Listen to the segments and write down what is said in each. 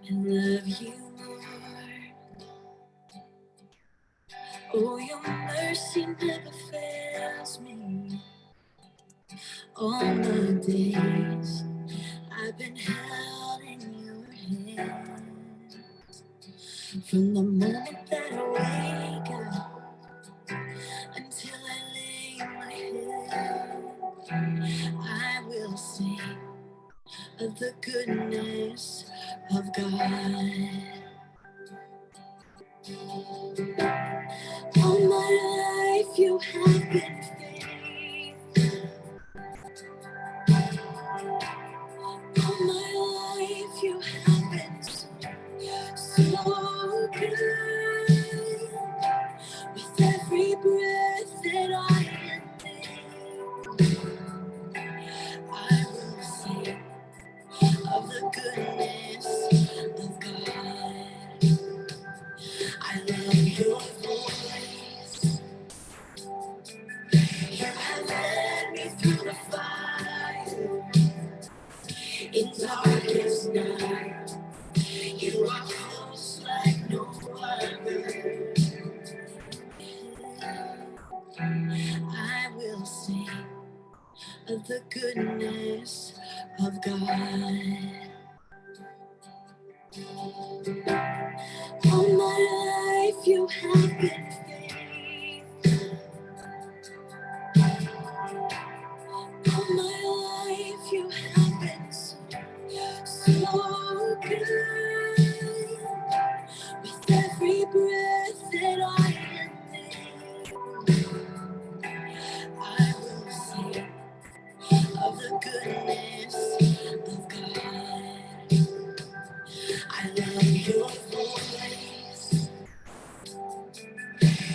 I love you more. Oh, your mercy never fails me. All my days I've been held in your hand. From the moment that I wake up until I lay my head, I will sing of the goodness of God. All my life you have been faithful. All my life you have been so good. With every breath that I am able, I will sing of the goodness of God. I love your voice. You have led me through the fire. In darkest night, you are close like no other. I will sing of the goodness of God. All my life you have been faithful. All my life you have been so good. With every breath that I am able, I will sing of the goodness of God. I love your voice.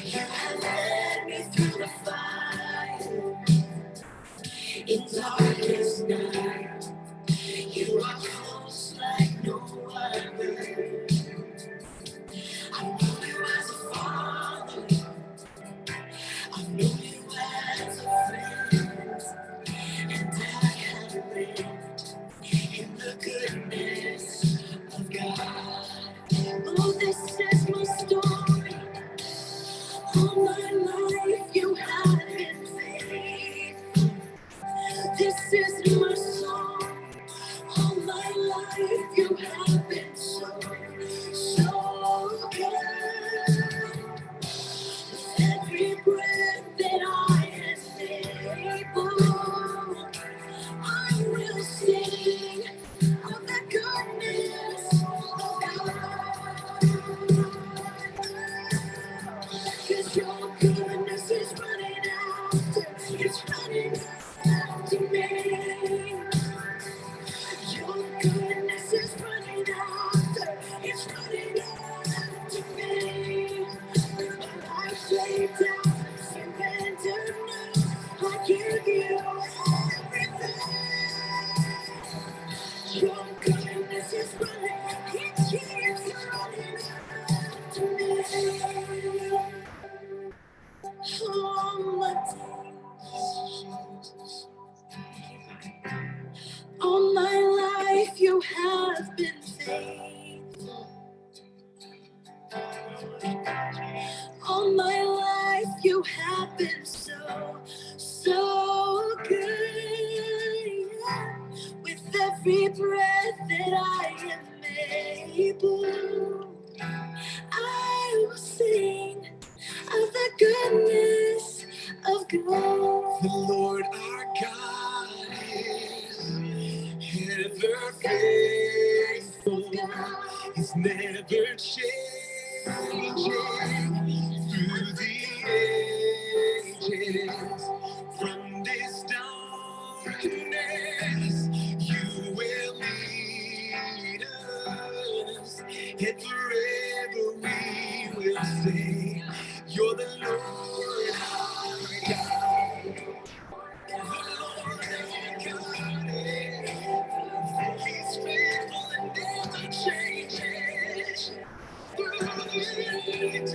You have led me through the fire. In darkest night, you are close like no other. I know you as a father. I know you as a friend. And I have lived in the goodness of God. Oh, this is my story. All my life you have been faithful. This is my song. All my life you have been so, so good. Every breath that I am able, I will sing of the goodness of God. 'Cause your goodness is running after, it's running after me. Your goodness is running after, it's running after me. With my life laid down, surrender now, I give you everything. Your goodness is running, it keeps running after me. All my days, all my life you have been faithful. All my life you have been so, so good. With every breath that I am able, I will sing of the goodness of God. The Lord our God is ever faithful. He's never changing through the ages. From this darkness, you will lead us, and forever we will say, you're the Lord our God. The Lord our God, He's faithful and never changes. Through the ages,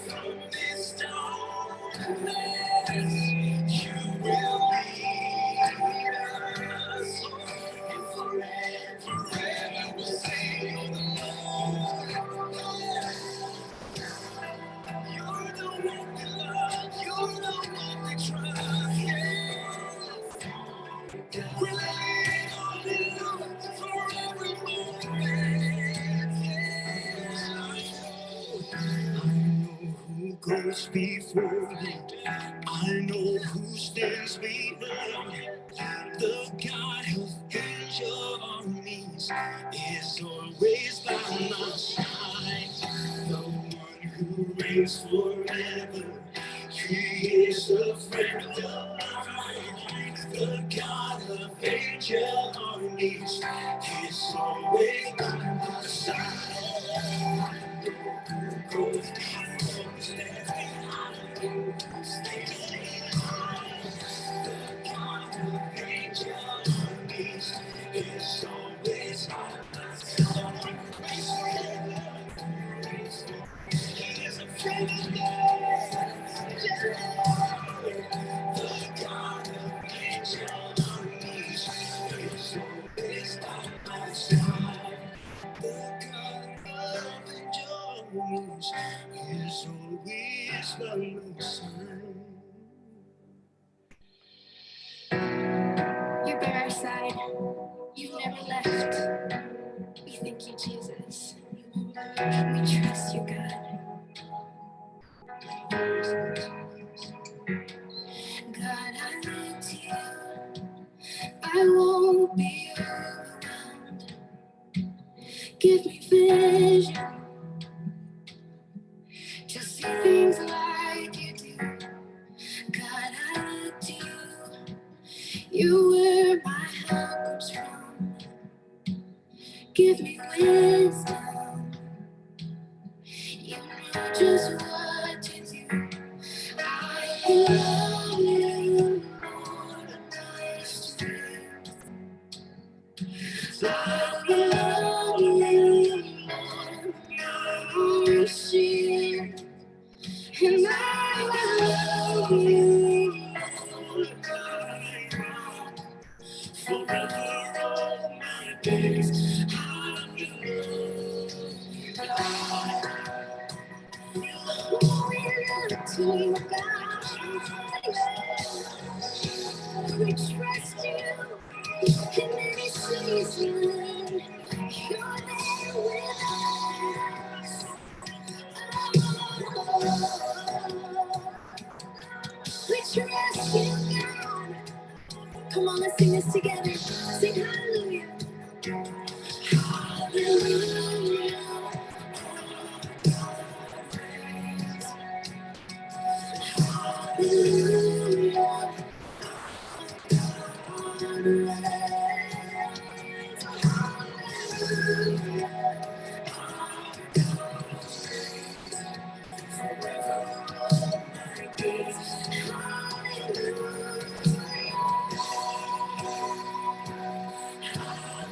from this darkness, you will lead us. Goes before you, I know who stands behind. The God who fills your armies is always by my side. The one who reigns forever, He is a friend of mine. The God of angel armies is always by my side. Goes before you, stands behind you, stands behind. The God of angel armies is always by my side. He is a friend of mine. The God of angel armies is always by my side. The God of angel armies is always by my side. You're by our side. You've never left. We thank you, Jesus. We trust you, God. God, I look to you. I won't be overwhelmed. Give me vision to see things like you do. God, I look to you. You where my help comes from. Give me wisdom. You know just what to do. I love you, Lord, my strength. I love you, Lord, your shield. And I love you, Lord, my rock. Forever all my days, I will love you. To you, God, we trust you in any season. You're there with us. We trust you, God. Come on, let's sing this together. Sing hallelujah. Hallelujah.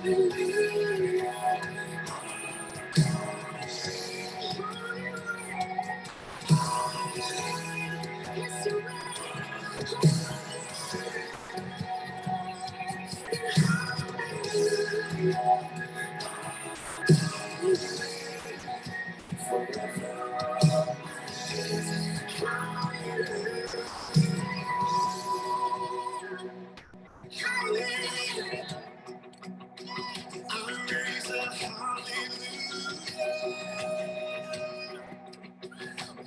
Hallelujah.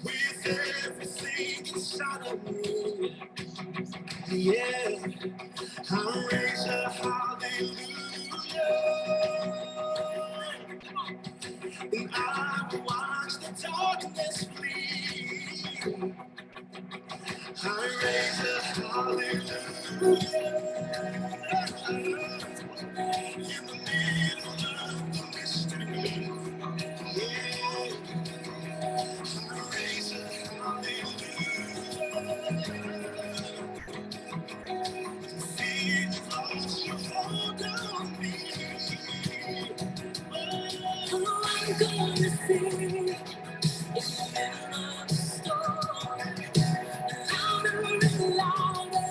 With everything inside of me, yeah, I raise a hallelujah. And I will watch the darkness flee. I raise a hallelujah. In the middle of the mystery, yeah, I raise a hallelujah. I'm gonna sing in the middle of the storm, louder and louder.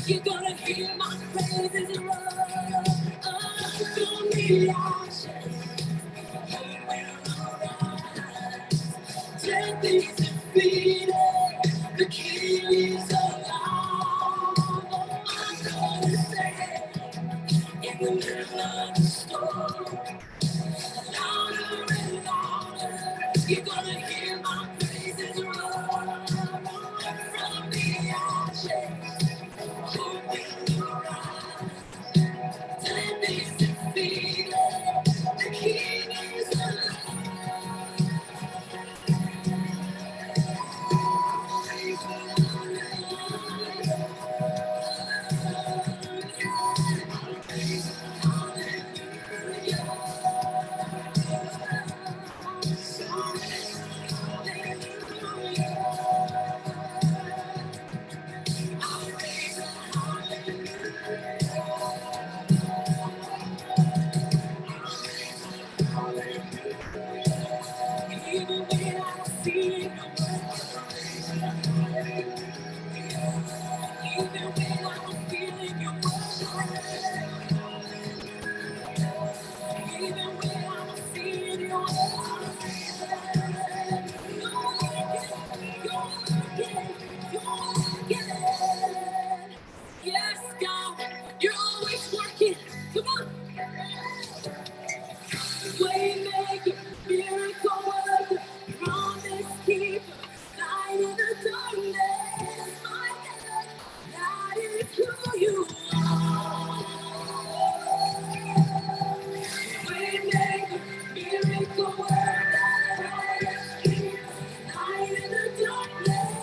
You're gonna hear my praises roar. I'm gonna be ashes, and we'll arise. Death is defeated, the King is alive. I'm gonna say. the middle of the storm. Louder and louder, you're gonna hear my praises roar from the ashes. Open your eyes, time is defeated. The King is alive. Even when I don't see it, even when I don't feel it, you're working. Even when I don't see it, you're working. Yes, God, you're always working. Come on. Waymaker, miracle worker, promise keeper, light in the darkness. My God, that is who you are. Waymaker, miracle worker, promise keeper, light in the darkness.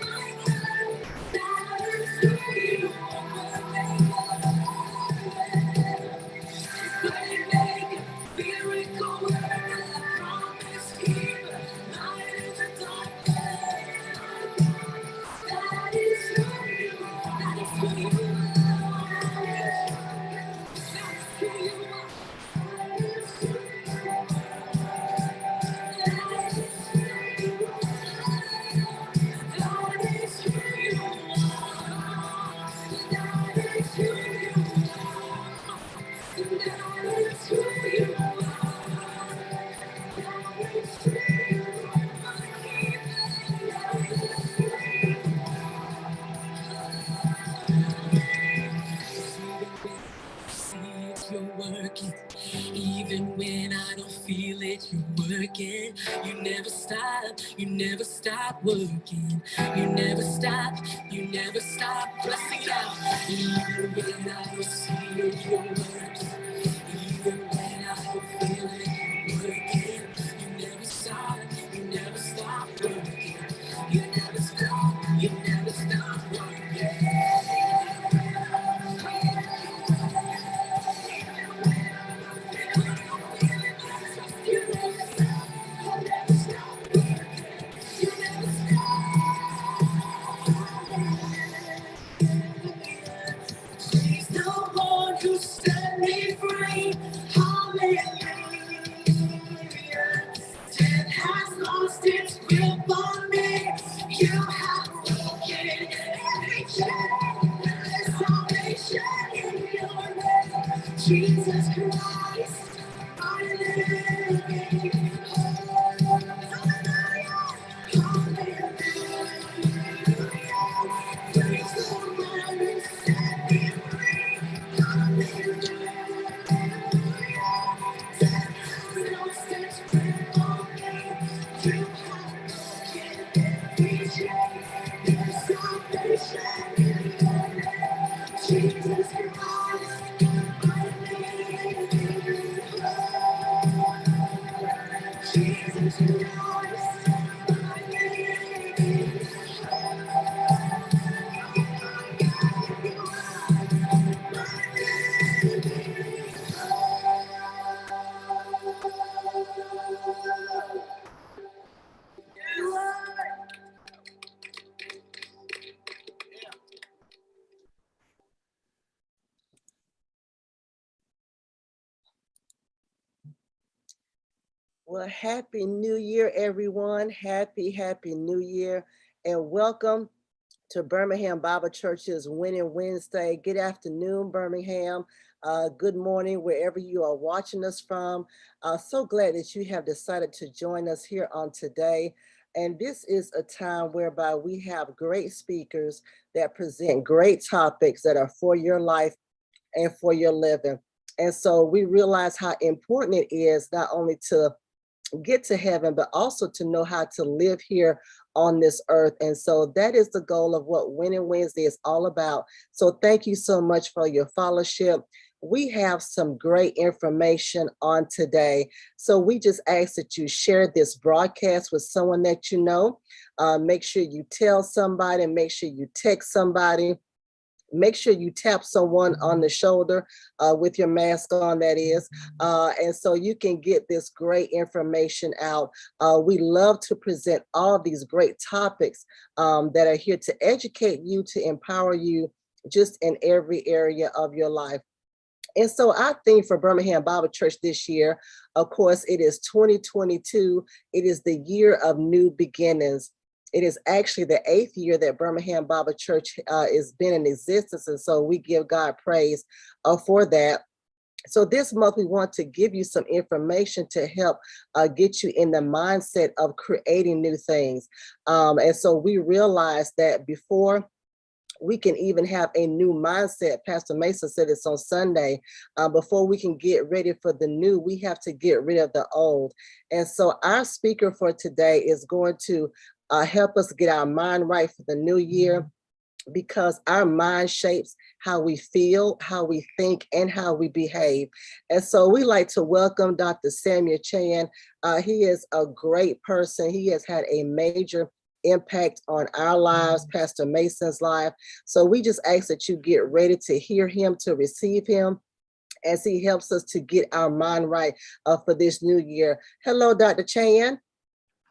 My God, that is who you are. Waymaker, miracle worker, promise keeper, light in the darkness. That is who you are. That is who you are. That's who you are. That is who you are. That is who you are. That is who you are. That is who you are. That is who you are. You're working, even when I don't feel it, you're working. You never stop working. You never stop blessing out. Even when I don't see it, you're working. Even when I don't feel it, you're working. You never stop working. You never stop working. He's the one who set me free. Hallelujah. Death has lost its grip on me. You have broken every chain. There's salvation in your name. Jesus Christ, my living hope. Hallelujah. Praise the one who set me free. Jesus Christ, Jesus Christ, Well, happy New Year, everyone. Happy New Year. And welcome to Birmingham Bible Church's Winning Wednesday. Good afternoon, Birmingham. Good morning, wherever you are watching us from. So glad that you have decided to join us here on today. And this is a time whereby we have great speakers that present great topics that are for your life and for your living. And so we realize how important it is not only to get to heaven, but also to know how to live here on this earth. And so that is the goal of what Winning Wednesday is all about. So thank you so much for your fellowship. We have some great information on today. So we just ask that you share this broadcast with someone that you know. Make sure you tell somebody, make sure you text somebody. Make sure you tap someone on the shoulder with your mask on, that is. And so you can get this great information out. We love to present all these great topics that are here to educate you, to empower you just in every area of your life. And so our theme for Birmingham Bible Church this year, of course, it is 2022. It is the year of new beginnings. It is actually the 8th year that Birmingham Bible Church has been in existence. And so we give God praise for that. So this month, we want to give you some information to help get you in the mindset of creating new things. And so we realize that before we can even have a new mindset. Pastor Mason said this on Sunday. Before we can get ready for the new, we have to get rid of the old. And so our speaker for today is going to help us get our mind right for the new year, because our mind shapes how we feel, how we think, and how we behave. And so we like to welcome Dr. Samuel Chan. He is a great person. He has had a major impact on our lives, Pastor Mason's life. So we just ask that you get ready to hear him, to receive him, as he helps us to get our mind right for this new year. Hello, Dr. Chan.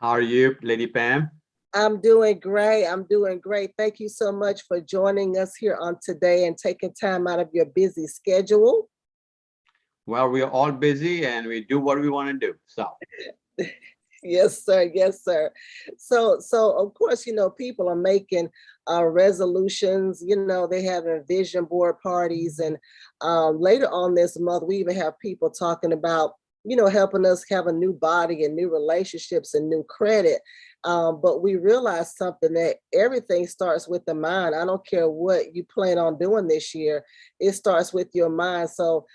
How are you, Lady Pam? I'm doing great. I'm doing great. Thank you so much for joining us here on today and taking time out of your busy schedule. Well, we are all busy and we do what we want to do. So Yes, sir. Yes, sir. So of course, people are making resolutions. They having vision board parties, and later on this month, we even have people talking about, helping us have a new body and new relationships and new credit. But we realize something, that everything starts with the mind. I don't care what you plan on doing this year; it starts with your mind. So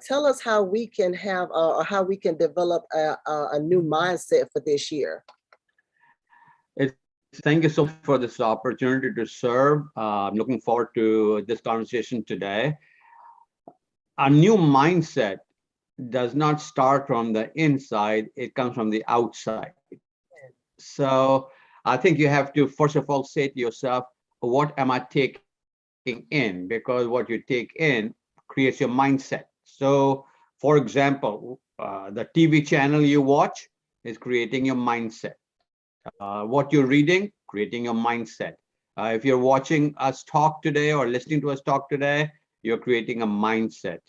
tell us how we can have or how we can develop a new mindset for this year. thank you so much for this opportunity to serve. I'm looking forward to this conversation today. A new mindset does not start from the inside, it comes from the outside. So I think you have to, first of all, say to yourself, what am I taking in? Because what you take in creates your mindset. So, for example, the TV channel you watch is creating your mindset. What you're reading, creating your mindset. If you're watching us talk today or listening to us talk today, you're creating a mindset.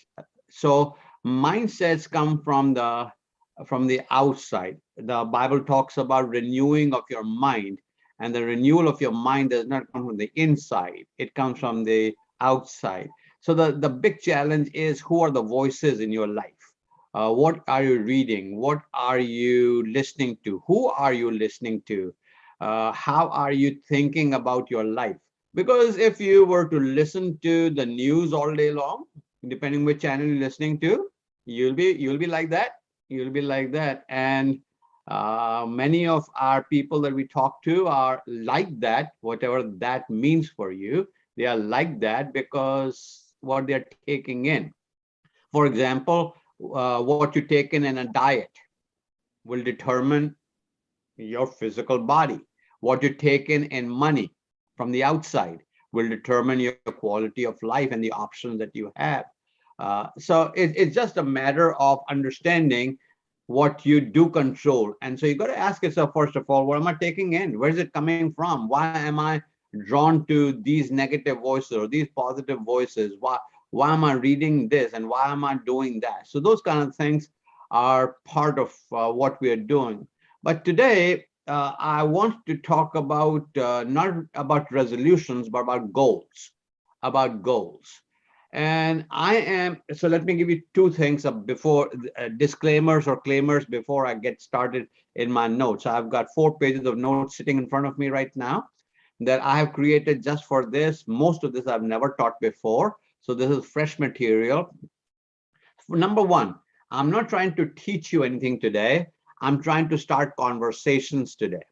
So mindsets come from the outside. The Bible talks about renewing of your mind, and the renewal of your mind does not come from the inside, it comes from the outside. So the big challenge is, who are the voices in your life? What are you reading? What are you listening to? Who are you listening to? How are you thinking about your life? Because if you were to listen to the news all day long, depending which channel you're listening to, you'll be like that. You'll be like that. And many of our people that we talk to are like that, whatever that means for you. They are like that because what they're taking in. For example, what you take in a diet will determine your physical body. What you take in money from the outside will determine your quality of life and the options that you have. So it's just a matter of understanding what you do control. And so you got to ask yourself, first of all, what am I taking in? Where is it coming from? Why am I drawn to these negative voices or these positive voices? Why am I reading this and why am I doing that? So those kind of things are part of what we are doing. But today, I want to talk about not about resolutions, but about goals. About goals. And so let me give you two things before disclaimers or claimers before I get started in my notes. I've got 4 pages of notes sitting in front of me right now that I have created just for this. Most of this I've never taught before. So this is fresh material. Number one, I'm not trying to teach you anything today. I'm trying to start conversations today.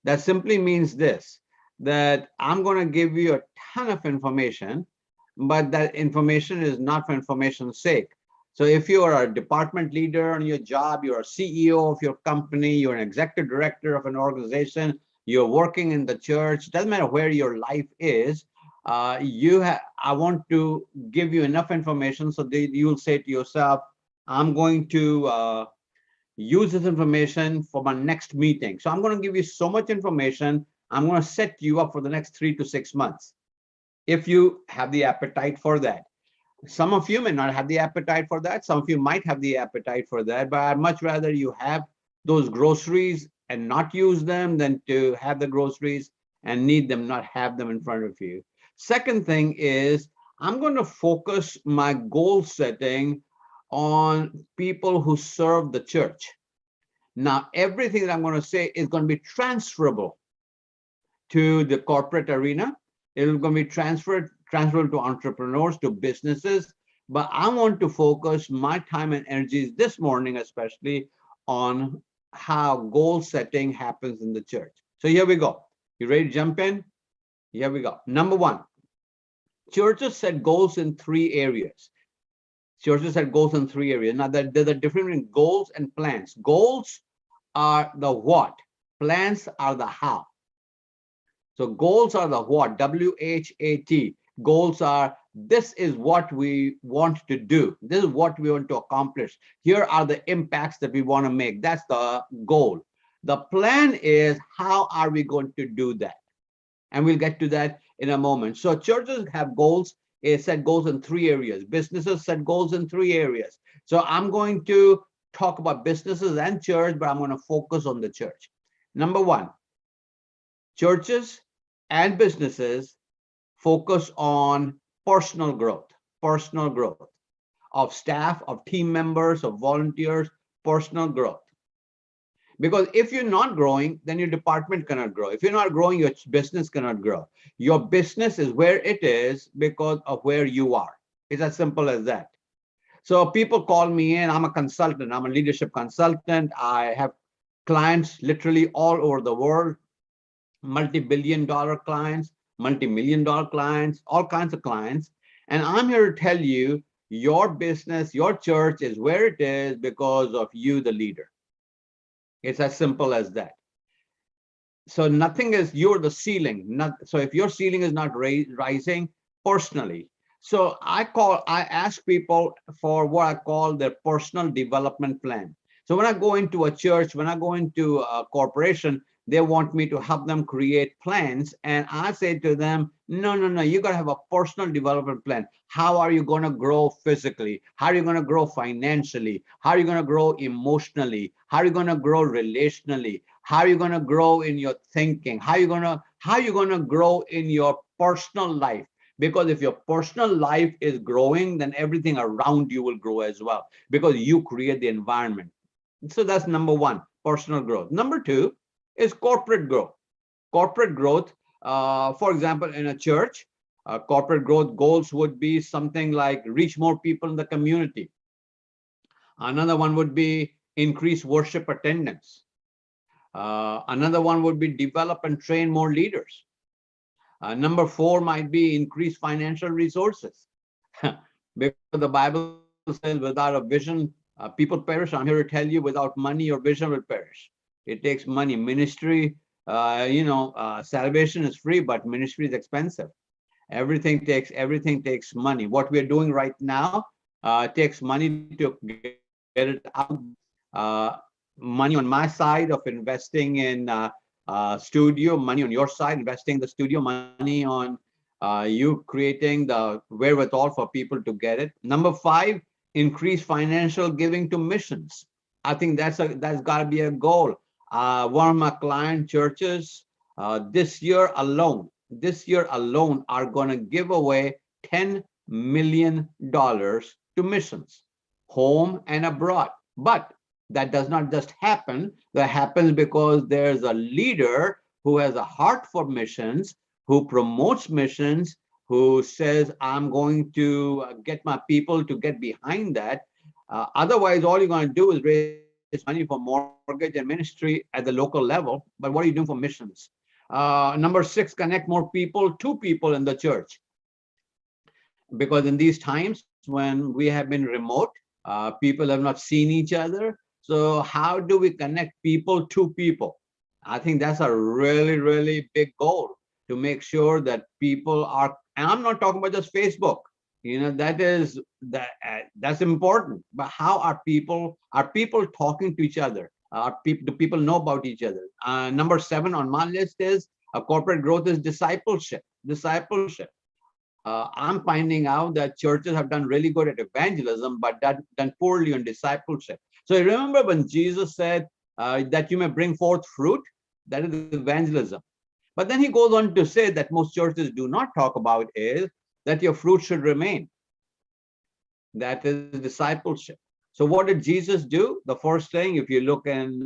That simply means this, that I'm going to give you a ton of information, but that information is not for information's sake. So if you are a department leader on your job, you're a CEO of your company, you're an executive director of an organization, you're working in the church, doesn't matter where your life is, I want to give you enough information so that you'll say to yourself, I'm going to use this information for my next meeting. So I'm going to give you so much information. I'm going to set you up for the next 3 to 6 months, if you have the appetite for that. Some of you may not have the appetite for that. Some of you might have the appetite for that, but I'd much rather you have those groceries and not use them than to have the groceries and need them, not have them in front of you. Second thing is, I'm going to focus my goal setting on people who serve the church. Now, everything that I'm going to say is going to be transferable to the corporate arena. It's going to be transferable to entrepreneurs, to businesses. But I want to focus my time and energies this morning, especially on how goal setting happens in the church. So here we go. You ready to jump in? Here we go. Number one, churches set goals in 3 areas. Churches set goals in 3 areas. Now, there's a difference between goals and plans. Goals are the what, plans are the how. So goals are the what, W-H-A-T. Goals are, this is what we want to do. This is what we want to accomplish. Here are the impacts that we want to make. That's the goal. The plan is, how are we going to do that? And we'll get to that in a moment. So churches have goals, set goals in 3 areas. Businesses set goals in 3 areas. So I'm going to talk about businesses and church, but I'm going to focus on the church. Number one, churches and businesses focus on personal growth of staff, of team members, of volunteers, personal growth. Because if you're not growing, then your department cannot grow. If you're not growing, your business cannot grow. Your business is where it is because of where you are. It's as simple as that. So people call me in, I'm a consultant, I'm a leadership consultant. I have clients literally all over the world, multi-billion-dollar clients, multi-million-dollar clients, all kinds of clients. And I'm here to tell you, your business, your church is where it is because of you, the leader. It's as simple as that. So nothing is, you're the ceiling. So if your ceiling is not rising personally, so I ask people for what I call their personal development plan. So when I go into a church, when I go into a corporation, they want me to help them create plans. And I say to them, no, you got to have a personal development plan. How are you going to grow physically? How are you going to grow financially? How are you going to grow emotionally? How are you going to grow relationally? How are you going to grow in your thinking? How are you going to grow in your personal life? Because if your personal life is growing, then everything around you will grow as well, because you create the environment. So that's number one, personal growth. Number two is corporate growth. Corporate growth, for example, in a church, corporate growth goals would be something like reach more people in the community. Another one would be increase worship attendance. Another one would be develop and train more leaders. Number 4 might be increase financial resources. Because the Bible says without a vision, people perish. I'm here to tell you, without money, your vision will perish. It takes money. Ministry, salvation is free, but ministry is expensive. Everything takes money. What we're doing right now takes money to get it out. Money on my side of investing in studio, money on your side, investing in the studio, money on you creating the wherewithal for people to get it. Number 5, increase financial giving to missions. I think that's got to be a goal. One of my client churches this year alone are going to give away $10 million to missions, home and abroad. But that does not just happen. That happens because there's a leader who has a heart for missions, who promotes missions, who says, I'm going to get my people to get behind that. Otherwise, all you're going to do is raise money for mortgage and ministry at the local level. But what are you doing for missions? Number 6, connect more people to people in the church. Because in these times when we have been remote, people have not seen each other. So how do we connect people to people? I think that's a really, really big goal, to make sure that people are, and I'm not talking about just Facebook, that's important, but how are people talking to each other? Do people know about each other? Number 7 on my list is corporate growth is discipleship. I'm finding out that churches have done really good at evangelism, but done poorly on discipleship. So you remember when Jesus said that you may bring forth fruit, that is evangelism. But then he goes on to say that most churches do not talk about is that your fruit should remain. That is discipleship. So what did Jesus do? The first thing, if you look in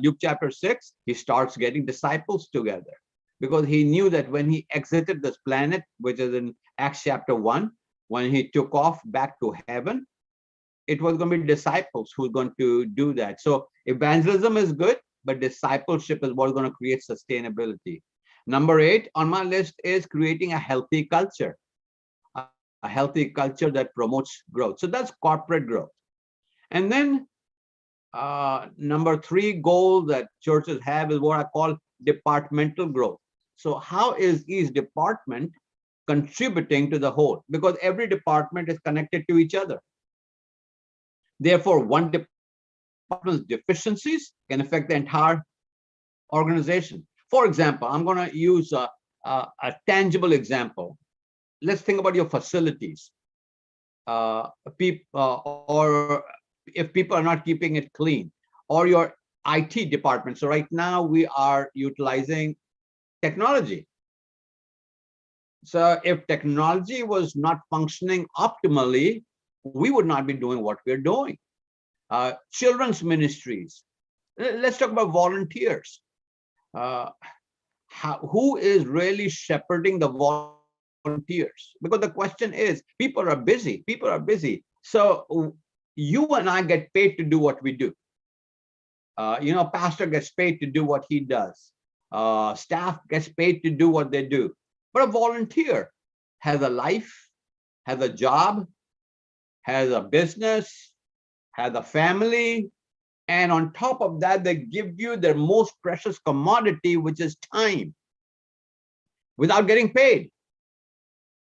Luke chapter 6, he starts getting disciples together, because he knew that when he exited this planet, which is in Acts chapter 1, when he took off back to heaven, it was going to be disciples who are going to do that. So evangelism is good, but discipleship is what's going to create sustainability. Number 8 on my list is creating a healthy culture, a healthy culture that promotes growth. So that's corporate growth. And then number 3 goal that churches have is what I call departmental growth. So how is each department contributing to the whole? Because every department is connected to each other. Therefore, one department's deficiencies can affect the entire organization. For example, I'm going to use a tangible example. Let's think about your facilities. Or if people are not keeping it clean, or your IT department. So right now we are utilizing technology. So if technology was not functioning optimally, we would not be doing what we're doing. Children's ministries. Let's talk about volunteers. Who is really shepherding the volunteers? Because the question is, people are busy. So you and I get paid to do what we do. Pastor gets paid to do what he does. Staff gets paid to do what they do. But a volunteer has a life, has a job, has a business, has a family, and on top of that, they give you their most precious commodity, which is time, without getting paid.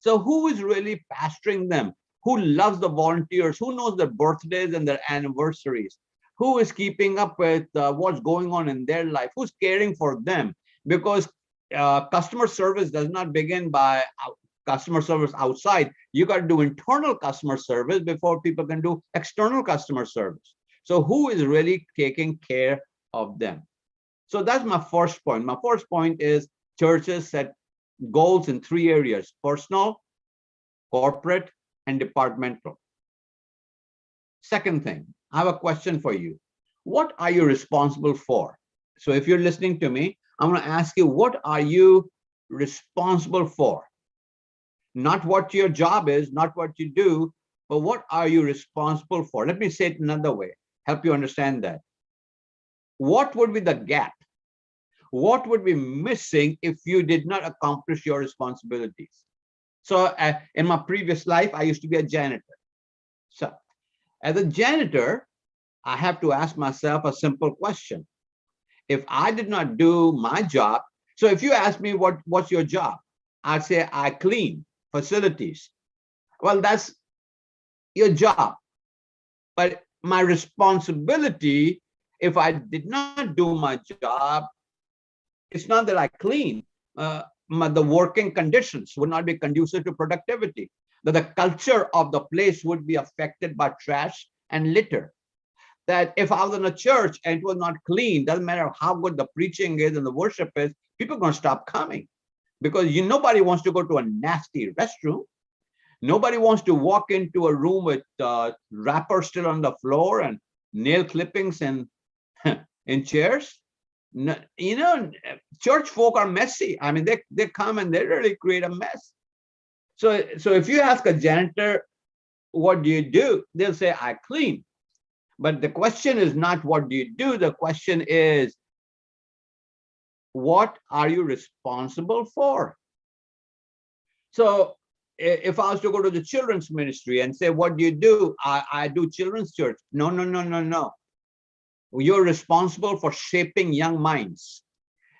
So who is really pastoring them? Who loves the volunteers? Who knows their birthdays and their anniversaries? Who is keeping up with what's going on in their life? Who's caring for them? Because customer service does not begin by customer service outside. You got to do internal customer service before people can do external customer service. So who is really taking care of them? So that's my first point. My first point is churches set goals in 3 areas: personal, corporate, and departmental. Second thing, I have a question for you. What are you responsible for? So if you're listening to me, I'm going to ask you, what are you responsible for? Not what your job is, not what you do, but what are you responsible for? Let me say it another way, help you understand that. What would be the gap? What would be missing if you did not accomplish your responsibilities? So in my previous life, I used to be a janitor. So as a janitor, I have to ask myself a simple question. If I did not do my job, so if you ask me what's your job, I'd say I clean facilities. Well, that's your job. But my responsibility, if I did not do my job, it's not that I clean. The working conditions would not be conducive to productivity. That the culture of the place would be affected by trash and litter. That if I was in a church and it was not clean, doesn't matter how good the preaching is and the worship is, people are going to stop coming. Because nobody wants to go to a nasty restroom. Nobody wants to walk into a room with wrappers still on the floor and nail clippings and in chairs. Church folk are messy. I mean, they come and they really create a mess. So if you ask a janitor, what do you do? They'll say, I clean. But the question is not what do you do? The question is, what are you responsible for? So if I was to go to the children's ministry and say, what do you do? I do children's church. No, no, no, no, no. You're responsible for shaping young minds.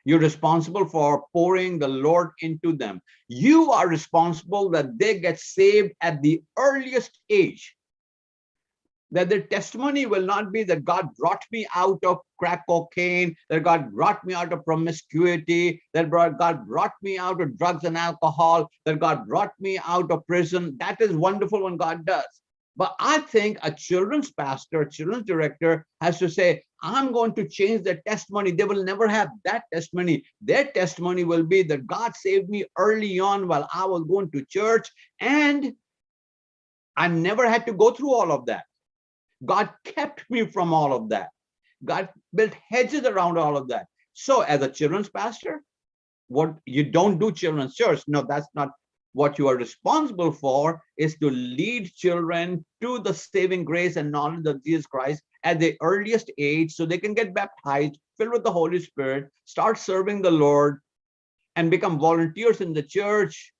You're responsible for pouring the Lord into them. You are responsible that they get saved at the earliest age. That their testimony will not be that God brought me out of crack cocaine, that God brought me out of promiscuity, that God brought me out of drugs and alcohol, that God brought me out of prison. That is wonderful when God does. But I think a children's pastor, a children's director has to say, I'm going to change their testimony. They will never have that testimony. Their testimony will be that God saved me early on while I was going to church, and I never had to go through all of that. God kept me from all of that. God built hedges around all of that. So as a children's pastor, what you don't do children's church. No, that's not what you are responsible for, is to lead children to the saving grace and knowledge of Jesus Christ at the earliest age so they can get baptized, filled with the Holy Spirit, start serving the Lord, and become volunteers in the church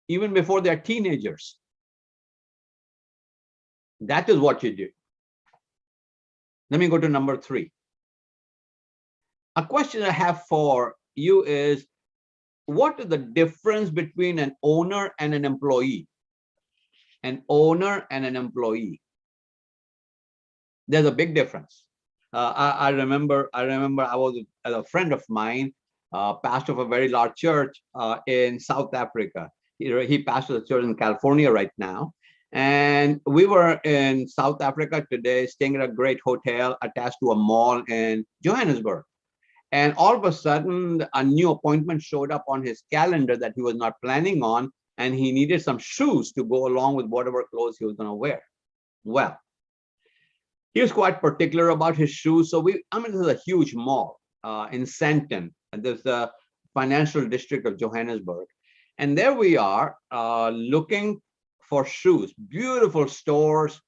even before they're teenagers. That is what you do. Let me go to number 3. A question I have for you is, what is the difference between an owner and an employee? An owner and an employee. There's a big difference. I remember I was a friend of mine, pastor of a very large church in South Africa. He pastors a church in California right now. And we were in South Africa today, staying at a great hotel attached to a mall in Johannesburg. And all of a sudden, a new appointment showed up on his calendar that he was not planning on, and he needed some shoes to go along with whatever clothes he was going to wear. Well, he was quite particular about his shoes. So this is a huge mall in Sandton, and there's the financial district of Johannesburg. And there we are looking for shoes, beautiful stores,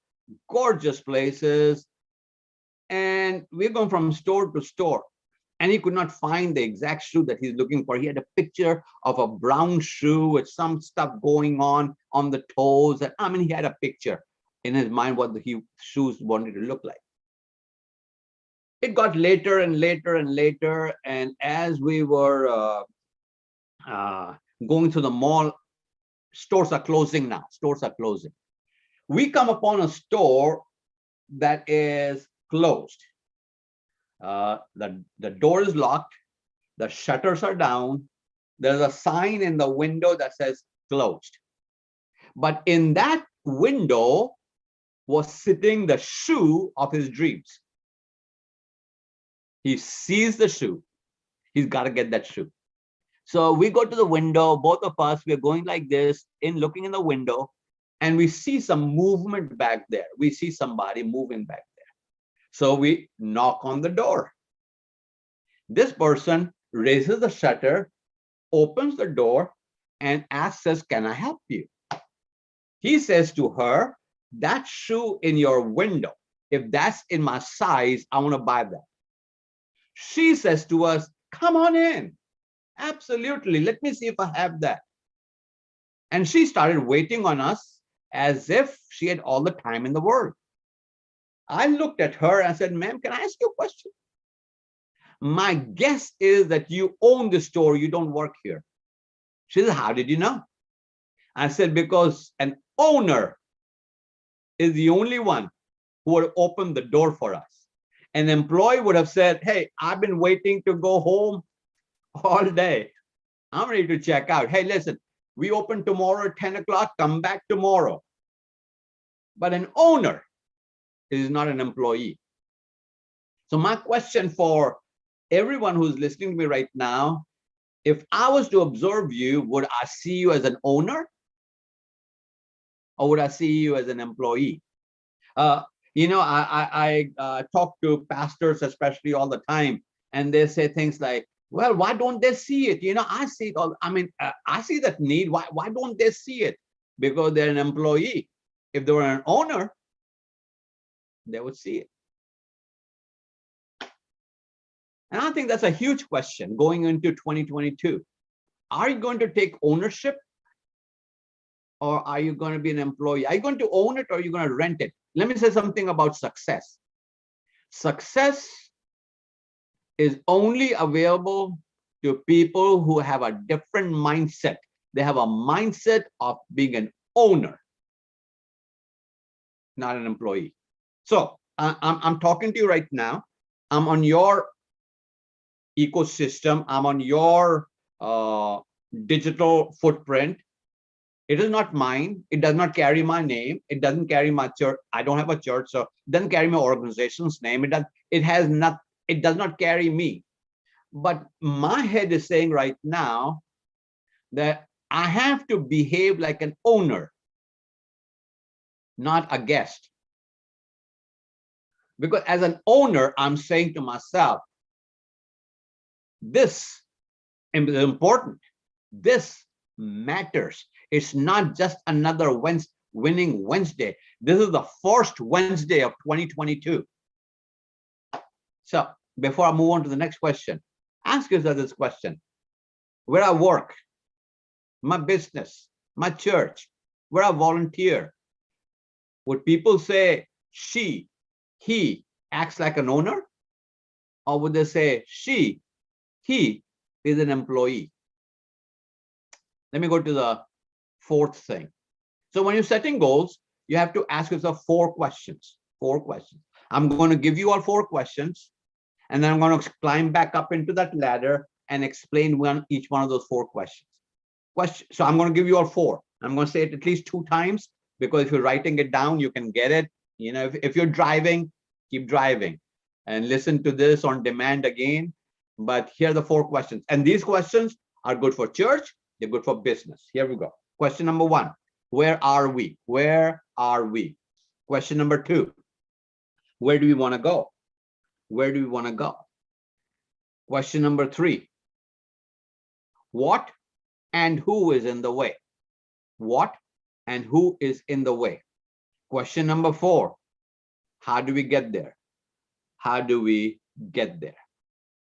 gorgeous places. And we're going from store to store. And he could not find the exact shoe that he's looking for. He had a picture of a brown shoe with some stuff going on the toes. And he had a picture in his mind what the shoes wanted to look like. It got later and later and later. And as we were going to the mall, stores are closing now. Stores are closing. We come upon a store that is closed. The door is locked. The shutters are down. There's a sign in the window that says closed. But in that window was sitting the shoe of his dreams. He sees the shoe. He's got to get that shoe. So we go to the window, both of us, we're going like this, looking in the window, and we see some movement back there. We see somebody moving back there. So we knock on the door. This person raises the shutter, opens the door, and asks us, can I help you? He says to her, that shoe in your window, if that's in my size, I want to buy that. She says to us, come on in. Absolutely. Let me see if I have that. And she started waiting on us as if she had all the time in the world. I looked at her and said, ma'am, can I ask you a question? My guess is that you own the store, you don't work here. She said, how did you know? I said, because an owner is the only one who would open the door for us. An employee would have said, hey, I've been waiting to go home all day. I'm ready to check out. Hey, listen, we open tomorrow at 10 o'clock, come back tomorrow. But an owner is not an employee. So my question for everyone who's listening to me right now, if I was to observe you, would I see you as an owner? Or would I see you as an employee? I talk to pastors, especially all the time, and they say things like, well, why don't they see it? I see it all. I see that need. Why don't they see it? because they're an employee. If they were an owner, they would see it. And I think that's a huge question going into 2022. Are you going to take ownership, or are you going to be an employee? Are you going to own it, or are you going to rent it? Let me say something about success. Success is only available to people who have a different mindset. They have a mindset of being an owner, not an employee. So I'm talking to you right now. I'm on your ecosystem. I'm on your digital footprint. It is not mine. It does not carry my name. It doesn't carry my church. I don't have a church, so it doesn't carry my organization's name. It does not carry me. But my head is saying right now that I have to behave like an owner, not a guest. Because as an owner, I'm saying to myself, this is important. This matters. It's not just another winning Wednesday. This is the first Wednesday of 2022. So before I move on to the next question, ask yourself this question. Where I work, my business, my church, where I volunteer, would people say she, he acts like an owner? Or would they say she, he is an employee? Let me go to the fourth thing. So when you're setting goals, you have to ask yourself 4 questions. 4 questions. I'm going to give you all 4 questions, and then I'm going to climb back up into that ladder and explain each one of those 4 questions. So I'm going to give you all 4. I'm going to say it at least 2 times, because if you're writing it down, you can get it. You know, if you're driving, keep driving and listen to this on demand again. But here are the 4 questions. And these questions are good for church. They're good for business. Here we go. Question number 1, where are we? Where are we? Question number 2, where do we want to go? Where do we want to go? Question number 3, what and who is in the way? What and who is in the way? Question number 4, how do we get there? How do we get there?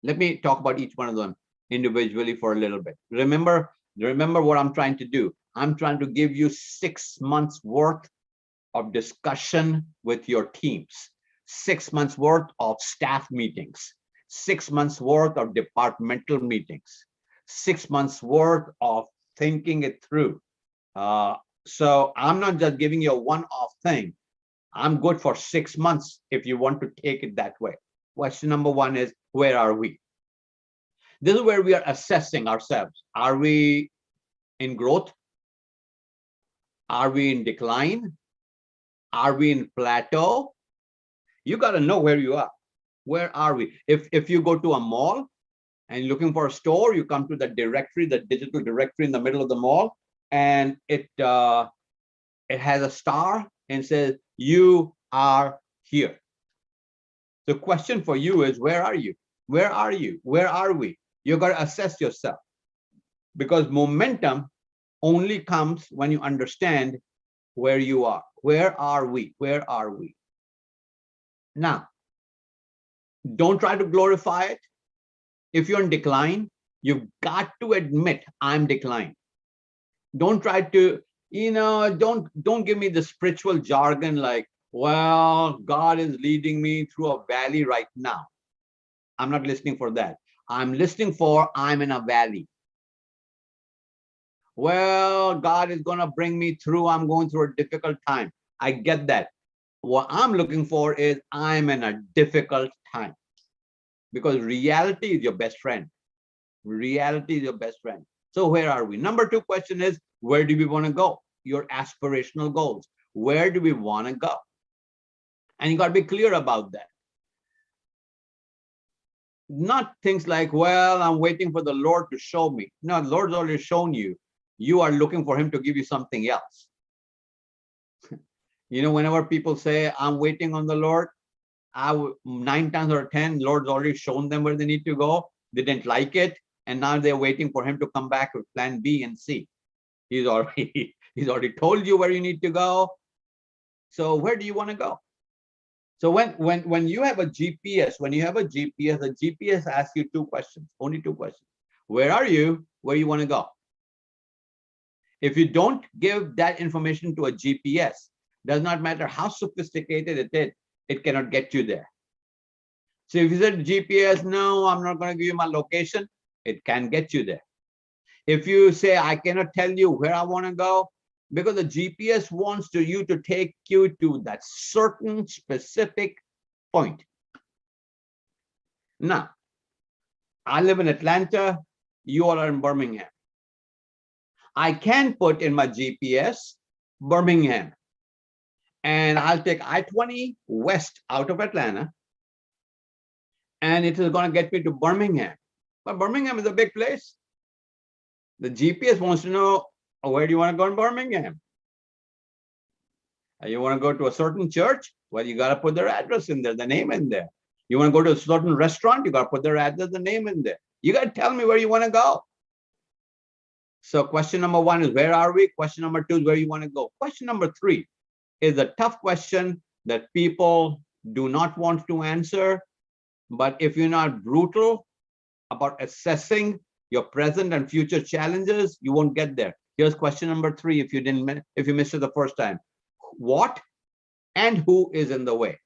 Let me talk about each one of them individually for a little bit. Remember what I'm trying to do. I'm trying to give you 6 months worth of discussion with your teams, 6 months worth of staff meetings, 6 months worth of departmental meetings, 6 months worth of thinking it through. So I'm not just giving you a one-off thing. I'm good for 6 months if you want to take it that way. Question number 1 is, where are we? This is where we are assessing ourselves. Are we in growth? Are we in decline? Are we in plateau? You got to know where you are. Where are we? If you go to a mall and you're looking for a store, you come to the directory, the digital directory in the middle of the mall, and it has a star and says, you are here. The question for you is, where are you? Where are you? Where are we? You got to assess yourself, because momentum only comes when you understand where you are. Where are we? Where are we? Now, don't try to glorify it. If you're in decline, you've got to admit, I'm declined. Don't try to, don't give me the spiritual jargon like, well, God is leading me through a valley right now. I'm not listening for that. I'm listening for, I'm in a valley. Well, God is going to bring me through. I'm going through a difficult time. I get that. What I'm looking for is, I'm in a difficult time, because reality is your best friend. Reality is your best friend. So where are we? Number 2 question is, where do we want to go? Your aspirational goals. Where do we want to go? And you got to be clear about that. Not things like, well, I'm waiting for the Lord to show me. No, the Lord's already shown you. You are looking for him to give you something else. Whenever people say, I'm waiting on the Lord, 9 times out of 10, Lord's already shown them where they need to go. They didn't like it. And now they're waiting for him to come back with plan B and C. He's already He's already told you where you need to go. So where do you want to go? So when you have a GPS, the GPS asks you two questions, only two questions. Where are you? Where you want to go? If you don't give that information to a GPS, does not matter how sophisticated it is, it cannot get you there. So if you said GPS, no, I'm not going to give you my location, it can get you there. If you say, I cannot tell you where I want to go, because the GPS wants you to take you to that certain specific point. Now, I live in Atlanta, you all are in Birmingham. I can put in my GPS, Birmingham, and I'll take I-20 west out of Atlanta, and it is going to get me to Birmingham. But Birmingham is a big place. The GPS wants to know, where do you want to go in Birmingham? You want to go to a certain church? Well, you got to put their address in there, the name in there. You want to go to a certain restaurant? You got to put their address, the name in there. You got to tell me where you want to go. So question number one is, where are we? Question number two is, where you want to go. Question number three is a tough question that people do not want to answer. But if you're not brutal about assessing your present and future challenges, you won't get there. Here's question number three, if you missed it the first time. What and who is in the way?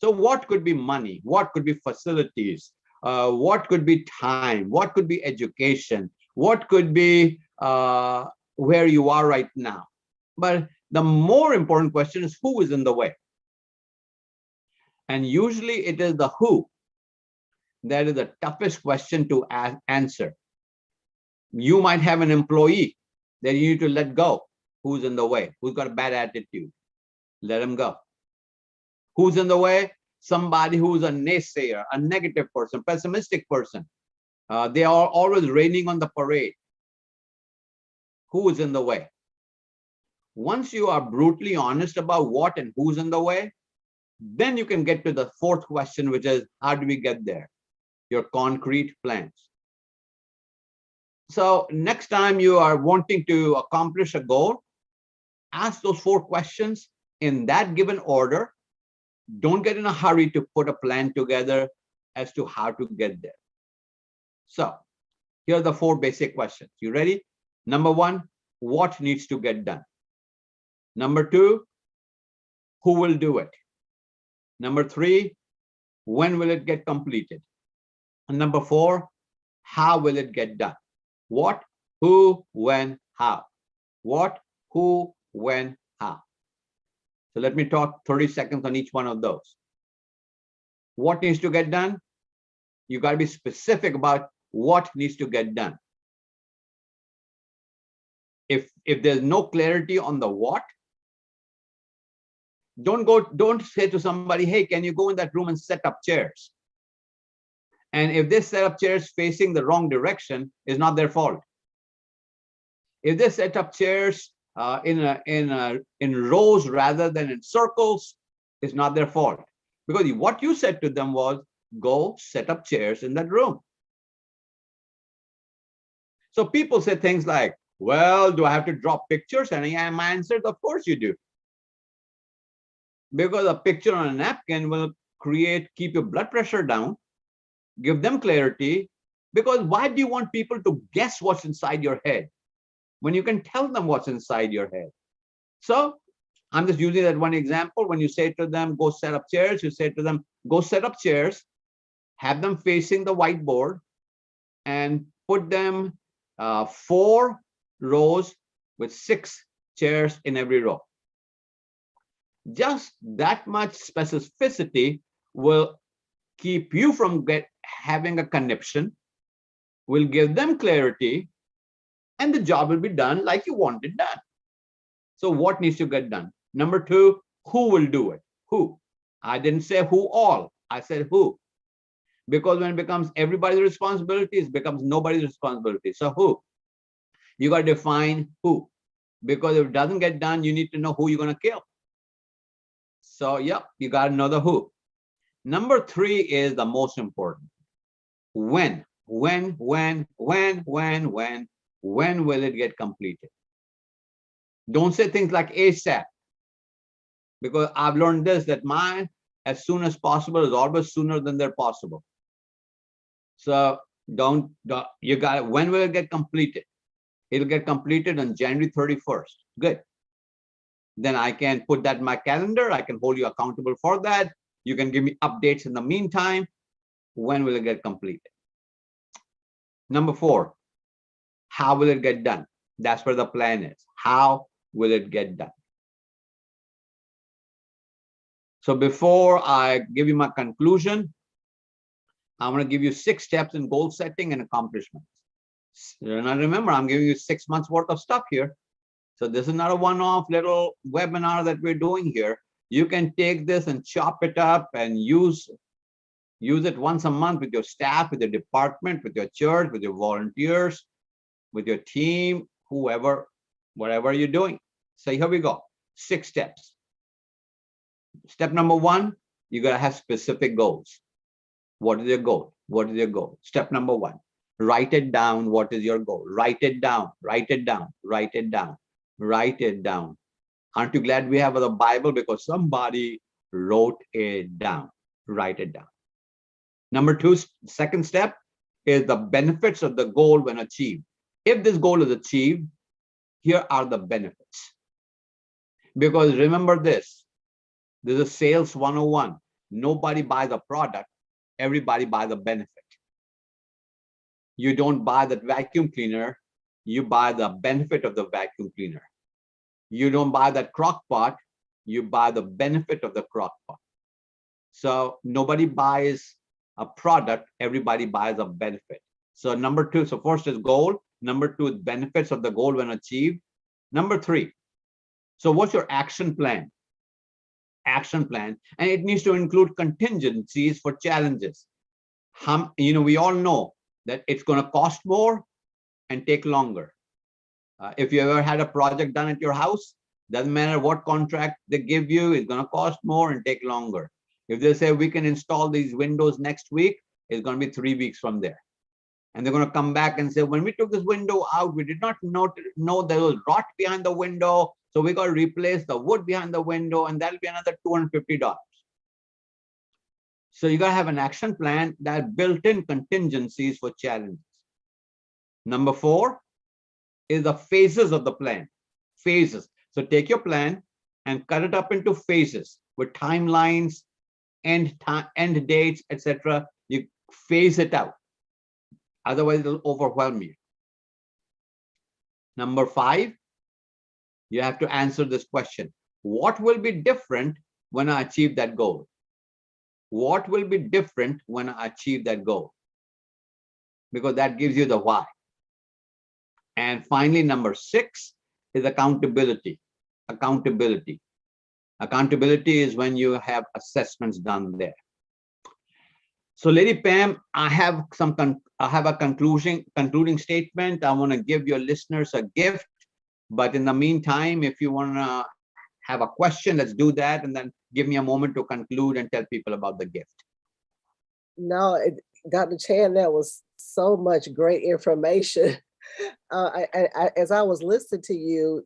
So what could be money? What could be facilities? What could be time? What could be education? What could be where you are right now? But the more important question is, who is in the way? And usually it is the who that is the toughest question to answer. You might have an employee that you need to let go. Who's in the way? Who's got a bad attitude? Let him go. Who's in the way? Somebody who's a naysayer, a negative person, pessimistic person. They are always raining on the parade. Who is in the way? Once you are brutally honest about what and who's in the way, then you can get to the fourth question, which is, how do we get there? Your concrete plans. So next time you are wanting to accomplish a goal, ask those four questions in that given order. Don't get in a hurry to put a plan together as to how to get there. So here are the four basic questions. You ready? Number one, what needs to get done? Number two, who will do it? Number three, when will it get completed? And number four, how will it get done? What, who, when, how? What, who, when, how? So let me talk 30 seconds on each one of those. What needs to get done? You got to be specific about what needs to get done. If there's no clarity on the what, don't say to somebody, hey, can you go in that room and set up chairs? And if they set up chairs facing the wrong direction, it's not their fault. If they set up chairs in rows rather than in circles, it's not their fault. Because what you said to them was, go set up chairs in that room. So people say things like, well, do I have to draw pictures? And my answer is, of course you do. Because a picture on a napkin will keep your blood pressure down, give them clarity. Because why do you want people to guess what's inside your head when you can tell them what's inside your head? So I'm just using that one example. When you say to them, go set up chairs, you say to them, go set up chairs, have them facing the whiteboard, and put them 4 rows with 6 chairs in every row. Just that much specificity will keep you from having a conniption, will give them clarity, and the job will be done like you want it done. So what needs to get done? Number 2, who will do it? Who? I didn't say who all, I said who. Because when it becomes everybody's responsibility, it becomes nobody's responsibility. So who? You got to define who. Because if it doesn't get done, you need to know who you're going to kill. So yep, you got to know the who. Number 3 is the most important. When? When will it get completed? Don't say things like ASAP, because I've learned this, that my as soon as possible is always sooner than they're possible. So don't you got it. When will it get completed? It'll get completed on January 31st. Good. Then I can put that in my calendar. I can hold you accountable for that. You can give me updates in the meantime. When will it get completed? Number 4, how will it get done? That's where the plan is. How will it get done? So before I give you my conclusion, I'm going to give you 6 steps in goal setting and accomplishments. And I remember, I'm giving you 6 months worth of stuff here. So this is not a one-off little webinar that we're doing here. You can take this and chop it up and use it once a month with your staff, with your department, with your church, with your volunteers, with your team, whoever, whatever you're doing. So here we go. 6 steps. Step number 1, you got to have specific goals. What is your goal? What is your goal? Step number 1, write it down. What is your goal? Write it down, write it down, write it down, write it down. Aren't you glad we have the Bible? Because somebody wrote it down. Write it down. Number 2, second step is the benefits of the goal when achieved. If this goal is achieved, here are the benefits. Because remember this is sales 101. Nobody buys a product. Everybody buys a benefit. You don't buy that vacuum cleaner. You buy the benefit of the vacuum cleaner. You don't buy that crock pot. You buy the benefit of the crock pot. So nobody buys a product. Everybody buys a benefit. So number 2, so first is goal. Number 2 is benefits of the goal when achieved. Number 3, so what's your action plan? Action plan, and it needs to include contingencies for challenges. We all know that it's going to cost more and take longer. If you ever had a project done at your house, doesn't matter what contract they give you, it's going to cost more and take longer. If they say we can install these windows next week, it's going to be 3 weeks from there. And they're going to come back and say, when we took this window out, we did not know there was rot behind the window. So we got to replace the wood behind the window, and that'll be another $250. So you got to have an action plan that built-in contingencies for challenges. Number 4 is the phases of the plan. Phases. So take your plan and cut it up into phases with timelines, end dates, etc. You phase it out. Otherwise, it'll overwhelm you. Number 5, you have to answer this question. What will be different when I achieve that goal? What will be different when I achieve that goal? Because that gives you the why. And finally, number 6 is accountability. Accountability. Accountability is when you have assessments done there. So Lady Pam, I have a concluding statement. I want to give your listeners a gift. But in the meantime, if you want to have a question, let's do that. And then give me a moment to conclude and tell people about the gift. No, Dr. Chan, that was so much great information. As I was listening to you,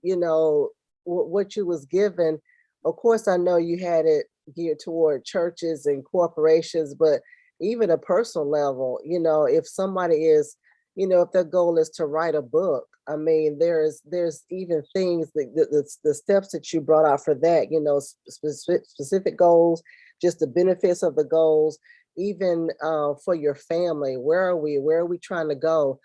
what you was given, of course, I know you had it geared toward churches and corporations, but even a personal level, if somebody is, if their goal is to write a book, I mean, there's even things the steps that you brought out for that, specific goals, just the benefits of the goals, even for your family. Where are we trying to go?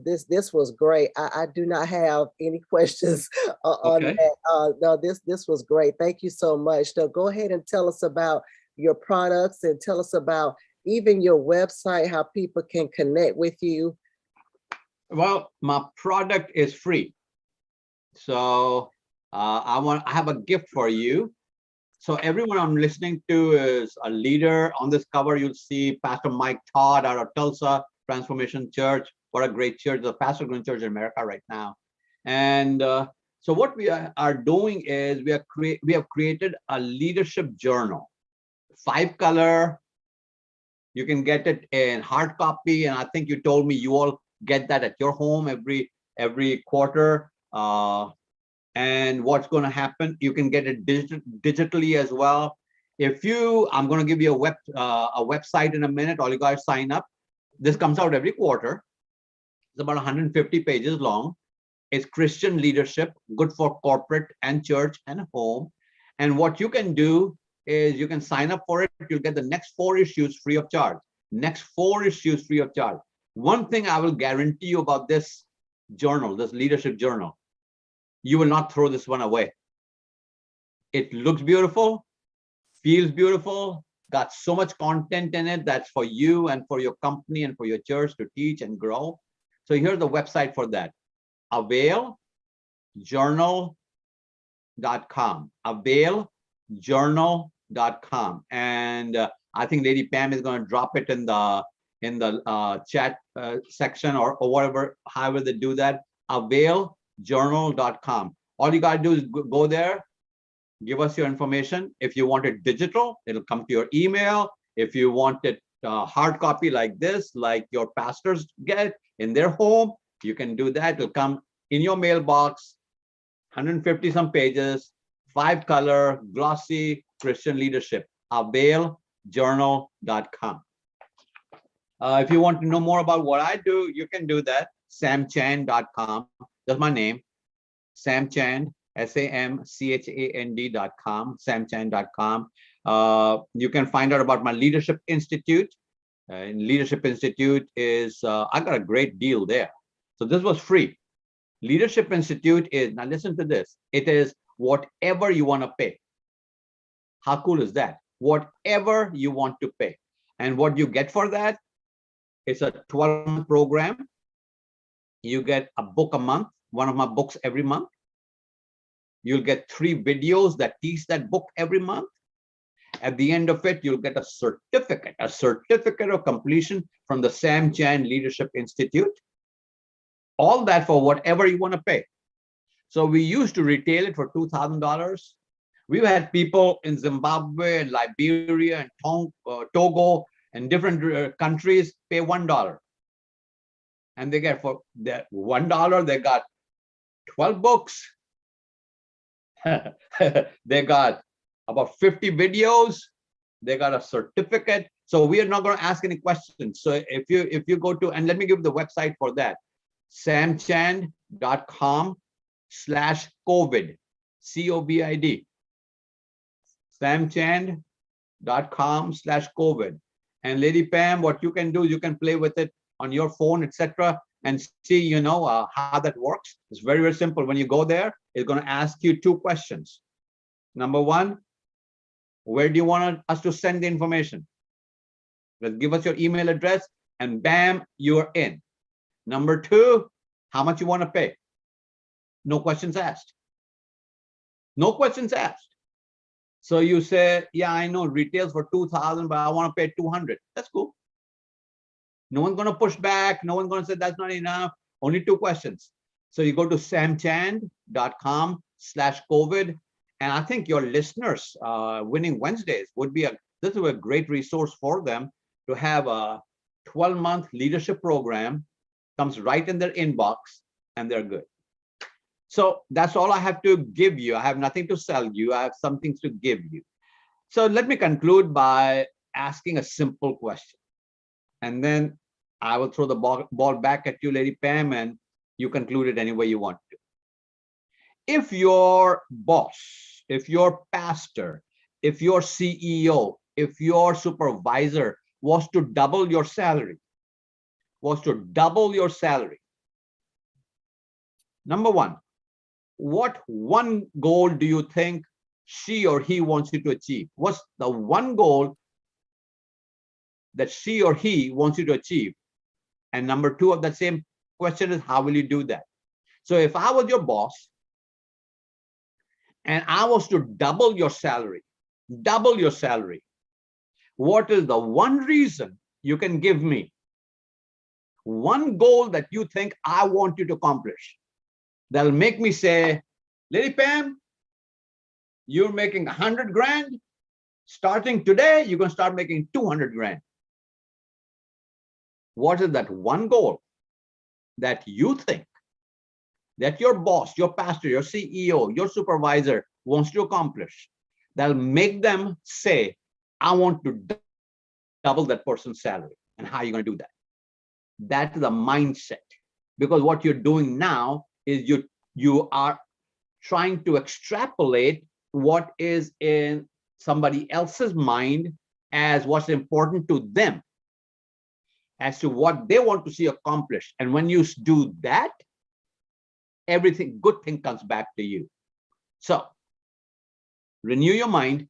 This was great. I do not have any questions on that. No, this was great. Thank you so much. So go ahead and tell us about your products and tell us about even your website, how people can connect with you. Well, my product is free. So I have a gift for you. So everyone I'm listening to is a leader. On this cover, you'll see Pastor Mike Todd out of Tulsa Transformation Church. What a great church, the fastest growing church in America right now. And so what we are doing is we have created a leadership journal, 5-color. You can get it in hard copy, and I think you told me you all get that at your home every quarter. And what's going to happen, you can get it digitally as well. I'm going to give you a website in a minute. All you guys sign up. This comes out every quarter. It's about 150 pages long. It's Christian leadership, good for corporate and church and home. And what you can do is you can sign up for it. You'll get the next 4 issues free of charge. Next 4 issues free of charge. One thing I will guarantee you about this journal, this leadership journal, you will not throw this one away. It looks beautiful, feels beautiful, got so much content in it that's for you and for your company and for your church to teach and grow. So here's the website for that: availjournal.com. availjournal.com. And I think Lady Pam is going to drop it in the chat section or whatever, however they do that. availjournal.com. All you got to do is go there, give us your information. If you want it digital, it'll come to your email. If you want it hard copy like this, like your pastors get in their home, you can do that. It'll come in your mailbox, 150 some pages, 5-color, glossy Christian leadership. availjournal.com. If you want to know more about what I do, you can do that. samchand.com. That's my name. Samchand, SAMCHAND.com, samchand.com. You can find out about my Leadership Institute. Leadership Institute is, I got a great deal there. So this was free. Leadership Institute is, now listen to this, it is whatever you want to pay. How cool is that? Whatever you want to pay. And what you get for that, it's a 12-month program. You get a book a month, one of my books every month. You'll get 3 videos that teach that book every month. At the end of it, you'll get a certificate of completion from the Sam Chand Leadership Institute. All that for whatever you want to pay. So we used to retail it for $2,000. We've had people in Zimbabwe and Liberia and Togo and different countries pay $1. And they get, for that $1, they got 12 books. They got about 50 videos. They got a certificate. So we are not going to ask any questions. So if you go to, and let me give the website for that, samchand.com/COVID, COVID, samchand.com/COVID. And Lady Pam, what you can do is you can play with it on your phone, etc., and see, how that works. It's very, very simple. When you go there, it's going to ask you 2 questions. Number 1, where do you want us to send the information? Just give us your email address, and bam, you're in. Number 2, how much you want to pay? No questions asked. No questions asked. So you say, yeah, I know retails for $2,000, but I want to pay $200. That's cool. No one's going to push back. No one's going to say that's not enough. Only 2 questions. So you go to samchand.com/COVID. And I think your listeners, Winning Wednesdays, this is a great resource for them to have a 12-month leadership program, comes right in their inbox, and they're good. So that's all I have to give you. I have nothing to sell you. I have some things to give you. So let me conclude by asking a simple question. And then I will throw the ball back at you, Lady Pam, and you conclude it any way you want to. If your boss, if your pastor, if your CEO, if your supervisor was to double your salary, number 1, what one goal do you think she or he wants you to achieve? What's the one goal that she or he wants you to achieve? And number 2 of that same question is, how will you do that? So if I was your boss and I was to double your salary, what is the one reason you can give me? One goal that you think I want you to accomplish that'll make me say, Lady Pam, you're making 100 grand. Starting today, you're going to start making 200 grand. What is that one goal that you think that your boss, your pastor, your CEO, your supervisor wants to accomplish, that'll make them say, I want to double that person's salary. And how are you going to do that? That's the mindset. Because what you're doing now is you are trying to extrapolate what is in somebody else's mind as what's important to them, as to what they want to see accomplished. And when you do that, everything good thing comes back to you. So renew your mind,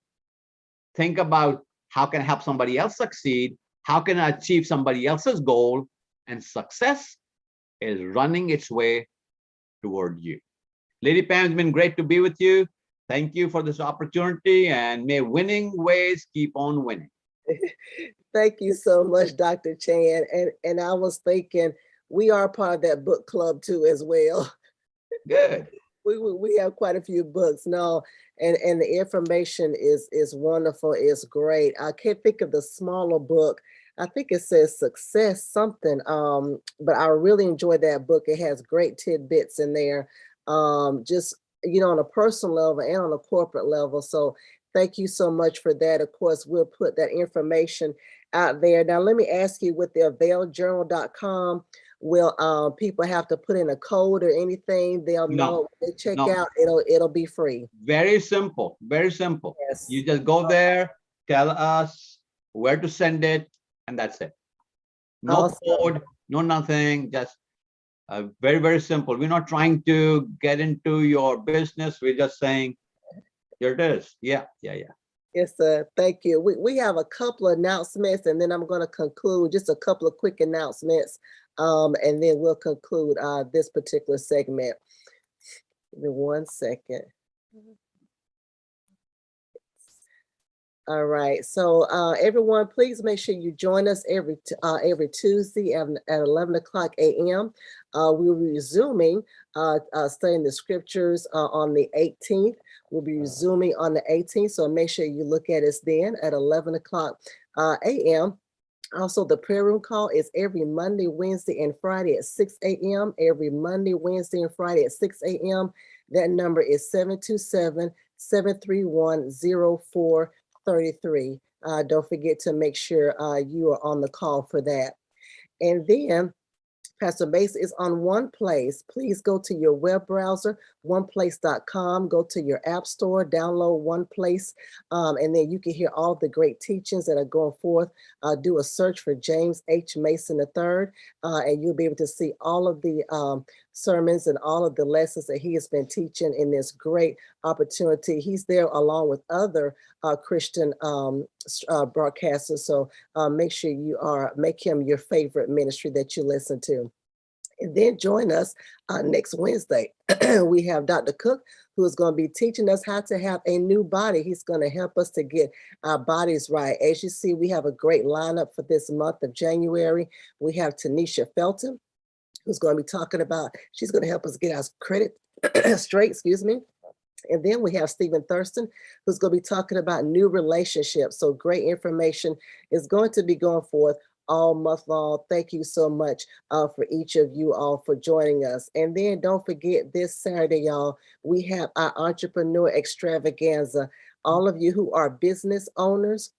think about how can I help somebody else succeed, how can I achieve somebody else's goal, and success is running its way toward you. Lady Pam, it's been great to be with you. Thank you for this opportunity, and may winning ways keep on winning. Thank you so much, Dr. Chan. And I was thinking, we are part of that book club too as well. Good. We have quite a few books. No, and the information is wonderful, is great. I can't think of the smaller book. I think it says Success something. But I really enjoyed that book. It has great tidbits in there. Just, you know, on a personal level and on a corporate level. So thank you so much for that. Of course, we'll put that information out there. Now, let me ask you, with the availjournal.com, will people have to put in a code or anything? They'll know when they check out, it'll be free. Very simple, very simple. Yes. You just go there, tell us where to send it, and that's it. No Awesome. code, no nothing, just very, very simple. We're not trying to get into your business. We're just saying, here it is. Yeah. Yes, sir. Thank you. We have a couple of announcements, and then I'm going to conclude, just a couple of quick announcements, and then we'll conclude this particular segment. Give me 1 second. All right, so everyone, please make sure you join us every Tuesday at 11 o'clock a.m. We'll be resuming studying the scriptures on the 18th. We'll be resuming on the 18th, so make sure you look at us then at 11 o'clock a.m. Also, the prayer room call is every Monday, Wednesday, and Friday at 6 a.m. Every Monday, Wednesday, and Friday at 6 a.m. That number is 727-731-0433. Don't forget to make sure you are on the call for that. And then Pastor Mace is on One Place. Please go to your web browser, oneplace.com. Go to your app store, download One Place, and then you can hear all the great teachings that are going forth. Do a search for James H. Mason III, and you'll be able to see all of the sermons and all of the lessons that he has been teaching in this great opportunity. He's there along with other Christian broadcasters. So make sure you make him your favorite ministry that you listen to. And then join us next Wednesday. We have Dr. Cook, who is going to be teaching us how to have a new body. He's going to help us to get our bodies right. As you see, we have a great lineup for this month of January. We have Tanisha Felton, who's going to be talking about, she's going to help us get our credit straight, excuse me. And then we have Stephen Thurston, who's going to be talking about new relationships. So great information is going to be going forth all month long. Thank you so much for each of you all for joining us. And then don't forget, this Saturday, y'all, we have our Entrepreneur Extravaganza. All of you who are business owners,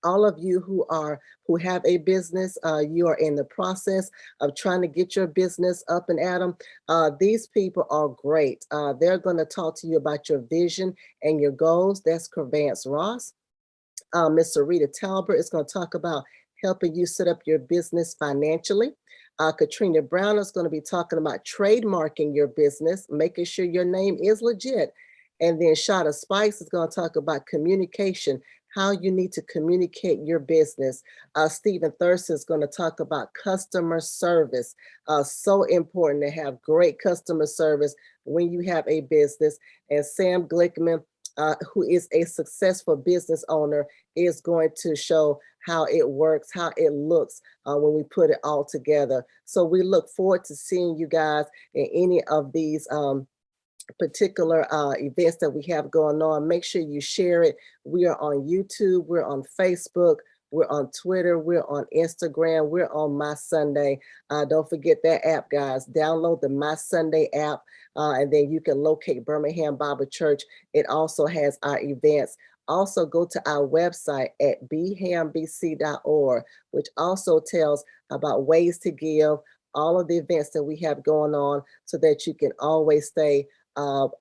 all of you who have a business, you are in the process of trying to get your business up and at them. These people are great. They're going to talk to you about your vision and your goals. That's Corvance Ross. Miss Sarita Talbert is going to talk about helping you set up your business financially. Katrina Brown is going to be talking about trademarking your business, making sure your name is legit. And then Shada Spice is going to talk about communication, how you need to communicate your business. Stephen Thurston is going to talk about customer service. So important to have great customer service when you have a business. And Sam Glickman, who is a successful business owner, is going to show how it works, how it looks when we put it all together. So we look forward to seeing you guys in any of these particular events that we have going on. Make sure you share it. We are on YouTube, we're on Facebook, We're on Twitter. We're on Instagram. We're on My Sunday. Don't forget that app, guys. Download the My Sunday app, and then you can locate Birmingham Bible Church. It also has our events. Also, go to our website at bhambc.org, which also tells about ways to give, all of the events that we have going on, so that you can always stay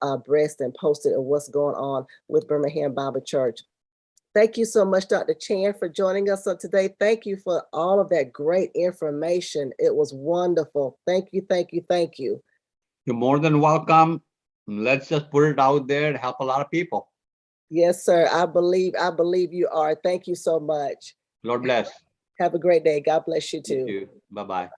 abreast and posted of what's going on with Birmingham Bible Church. Thank you so much, Dr. Chan, for joining us today. Thank you for all of that great information. It was wonderful. Thank you, thank you, thank you. You're more than welcome. Let's just put it out there to help a lot of people. Yes, sir. I believe you are. Thank you so much. Lord bless. Have a great day. God bless you too. You too. Bye-bye.